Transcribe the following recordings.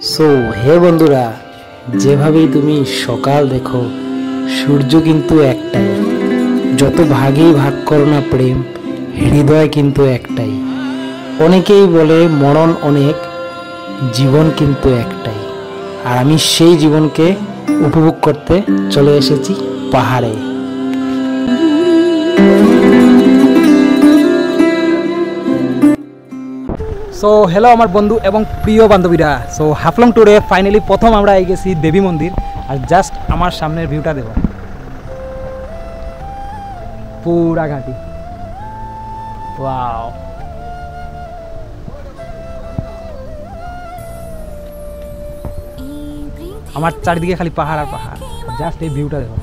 So hey বন্ধুরা, যেভাবেই তুমি সকাল দেখো, সূর্য কিন্তু একটাই। যত ভাগেই ভাগ করো না প্রেম, হৃদয় কিন্তু একটাই। অনেকেই বলে মরণ অনেক, জীবন কিন্তু একটাই। আর আমি সেই জীবনকে উপভোগ করতে চলে এসেছি পাহাড়ে। সো হ্যালো আমার বন্ধু এবং প্রিয় বান্ধবীরা। সো হাফলং ট্যুরে ফাইনালি প্রথম আমরা এই গেছি দেবী মন্দির। আর জাস্ট আমার সামনের ভিউটা দেখো, পুরা ঘাটি। ওয়াও, আমার চারিদিকে খালি পাহাড় আর পাহাড়। জাস্ট এই ভিউটা দেখো।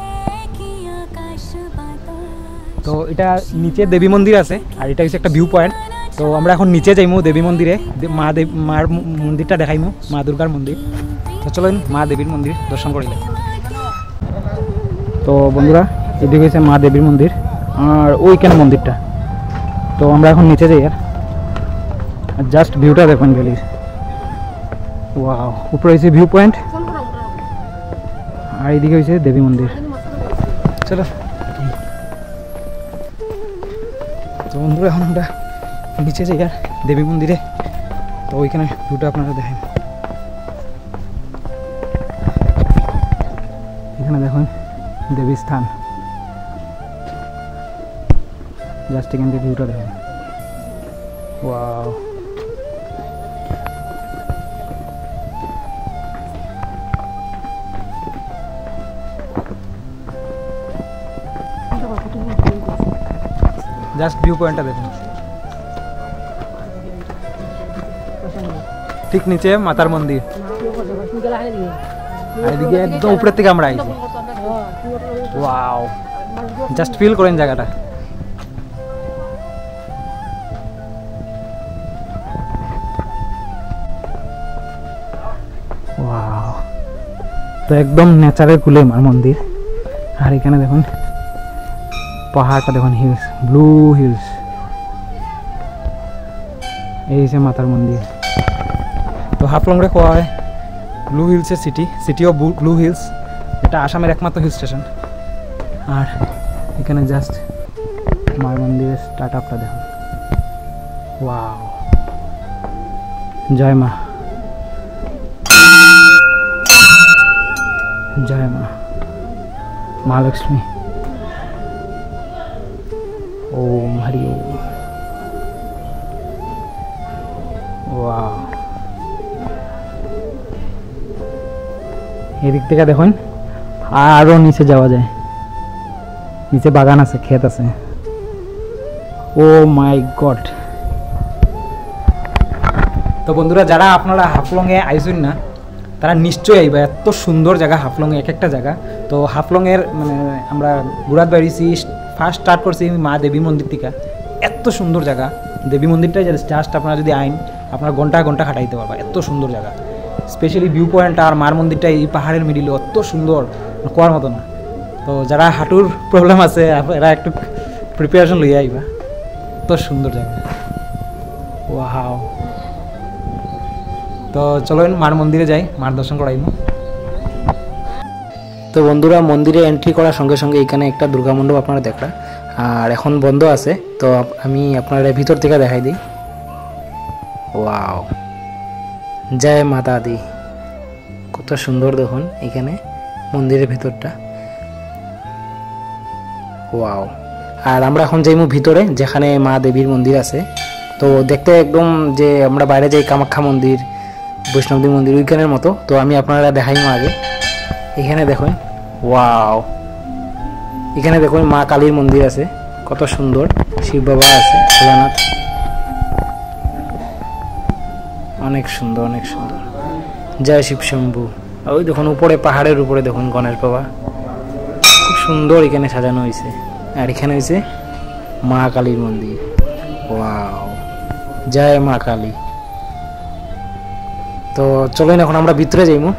তো এটা নিচে দেবী মন্দির আছে আর এটা হচ্ছে একটা ভিউ পয়েন্ট। তো আমরা এখন নিচে যাইমু দেবী মন্দিরে, মার মন্দিরটা দেখাইমু, মা দুর্গার মন্দির। তো চলেন মা দেবীর মন্দির দর্শন করিলে। তো বন্ধুরা, এদিকে হচ্ছে মা দেবীর মন্দির আর ওইখানে মন্দিরটা। তো আমরা এখন নিচে যাই আর জাস্ট ভিউটা দেখুন ভ্যালির। ওয়াও, উপরে হয়েছে ভিউ পয়েন্ট আর এইদিকে হয়েছে দেবী মন্দির। চলো। তো বন্ধুরা, এখন আমরা নিচে যাই আর দেবী মন্দিরে। তো ওইখানে ভিউটা আপনারা দেখেন। এখানে দেখুন দেবীর স্থান। জাস্ট এখান থেকে ভিউটা দেখেন। ওয়াও, জাস্ট ভিউ পয়েন্টটা দেখুন। ঠিক নিচে মাতার মন্দির, এদিকে একদম উপরের থেকে আমরা আইছি। ওয়াও, জাস্ট ফিল করেন জায়গাটা। ওয়াও, তো একদম নেচারের কুলে মার মন্দির। আর এখানে দেখুন পাহাড়টা দেখুন, হিলস, ব্লু হিলস। এই যে মাতার মন্দির। তো হাফলংরে কোয়া হয় ব্লু হিলসের সিটি অফ ব্লু হিলস। এটা আসামের একমাত্র হিল স্টেশন। আর এখানে জাস্ট মার মন্দিরের স্টার্ট আপটা দেখুন। ওয়াও, জয় মা, জয় মা, মা লক্ষ্মী। ওম হরি ওম। ওয়াও, এদিক থেকে দেখুন আরো নিচে যাওয়া যায়। নিচে বাগান আছে, ক্ষেত আছে। ও মাই গড। তো বন্ধুরা, যারা আপনারা হাফলংয়ে আইসুন না, তারা নিশ্চয়ই আইবা। এত সুন্দর জায়গা হাফলংয়ে, এক একটা জায়গা। তো হাফলংয়ের মানে আমরা ঘুরাত বেরিয়েছি, ফার্স্ট স্টার্ট করছি মা দেবী মন্দির থেকে। এত সুন্দর জায়গা দেবী মন্দিরটাই, জাস্ট আপনারা যদি আইন, আপনারা ঘন্টা ঘন্টা খাটাইতে পারবা। এত সুন্দর জায়গা, স্পেশালি ভিউ পয়েন্ট আর মার মন্দিরটা এই পাহাড়ের মিডিলে অত সুন্দর, কোয়ার মতো না। তো যারা হাঁটুর প্রবলেম আছে এরা একটু প্রিপারেশন লইয়া আইবা। এত সুন্দর জায়গা। ওয়াও। তো চলেন মার মন্দিরে যাই, মার দর্শন করাইব। তো বন্ধুরা, মন্দিরে এন্ট্রি করার সঙ্গে সঙ্গে এখানে একটা দুর্গা মণ্ডপ আপনারা দেখরা, আর এখন বন্ধ আছে। তো আমি আপনারা ভিতর থেকে দেখাই দিই। ওয়াও, জয় মাতা দি। কত সুন্দর দেখুন এখানে মন্দিরের ভিতরটা। ওয়াও। আর আমরা এখন যাইমু ভিতরে, যেখানে মা দেবীর মন্দির আছে। তো দেখতে একদম যে আমরা বাইরে যাই কামাখ্যা মন্দির, বৈষ্ণবদেবী মন্দির ওইখানের মতো। তো আমি আপনারা দেখাইমু আগে। এখানে দেখুন, ওয়াও, এখানে দেখুন মা কালীর মন্দির আছে, কত সুন্দর। শিব বাবা আছে, ভোলানাথ, অনেক সুন্দর, অনেক সুন্দর। জয় শিব শম্ভু। ওই দেখুন উপরে পাহাড়ের উপরে দেখুন গণেশ বাবা, খুব সুন্দর এখানে সাজানো হয়েছে। আর এখানে হয়েছে মা কালীর মন্দির। ওয়াও, জয় মা কালী। তো চলেন এখন আমরা ভিতরে যাইমু।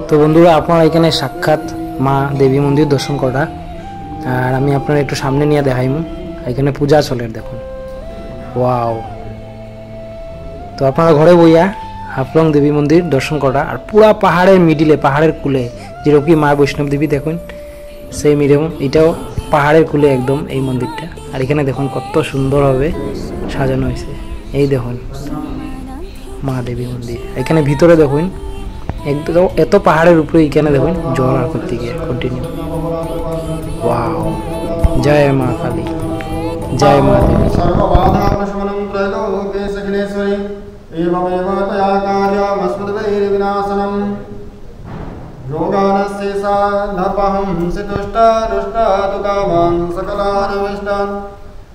তো বন্ধুরা আপনারা এখানে সাক্ষাৎ মা দেবী মন্দির দর্শন করা, আর আমি আপনারা একটু সামনে নিয়ে দেখাইমু। এখানে পূজা চলে দেখুন, ওয়াও। তো আপনারা ঘরে বইয়া হাফলং দেবী মন্দির দর্শন করা, আর পুরা পাহাড়ের মিডিলে, পাহাড়ের কুলে যেরকম মা বৈষ্ণব দেবী দেখুন সেই মিরম, এটাও পাহাড়ের কুলে একদম এই মন্দিরটা। আর এখানে দেখুন কত সুন্দরভাবে সাজানো হয়েছে, এই দেখুন মা দেবী মন্দির। এখানে ভিতরে দেখুন একদম এত পাহাড়ের উপরে, এখানে দেখুন জল আর করতে গিয়ে কন্টিনিউ, ওয়াও। জয় মা কালী, জয় মা দেবী।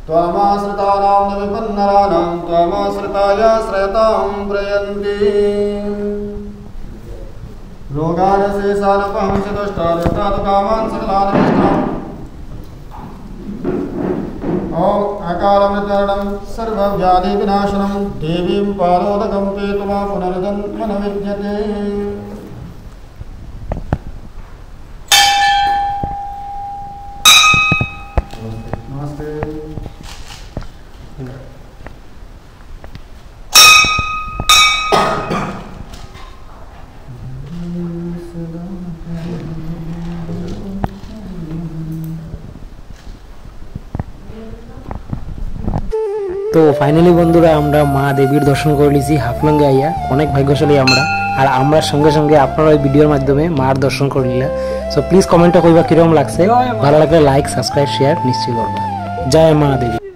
त्वामाश्रितानां न विपन्नराणां त्वामाश्रिताय श्रयतां प्रयन्ति रोगान् शेषानपहं चतुष्टादुष्टादुकामान् सकलान् विष्टान् ॐ अकालमृतरणं सर्वव्याधिविनाशनं देवीं पादोदकं पेतुमा पुनर्जन्म न विद्यते। তো ফাইনালি বন্ধুরা আমরা মা দেবীর দর্শন করে নিয়েছি হাফলংয়ে আইয়া, অনেক ভাগ্যশালী আমরা। আর আমরা সঙ্গে সঙ্গে আপনারা এই ভিডিওর মাধ্যমে মার দর্শন করে নিলা। সো প্লিজ কমেন্টে কইবা কিরকম লাগছে, ভালো লাগলে লাইক সাবস্ক্রাইব শেয়ার নিশ্চয়ই করবা। জয় মা দেবী।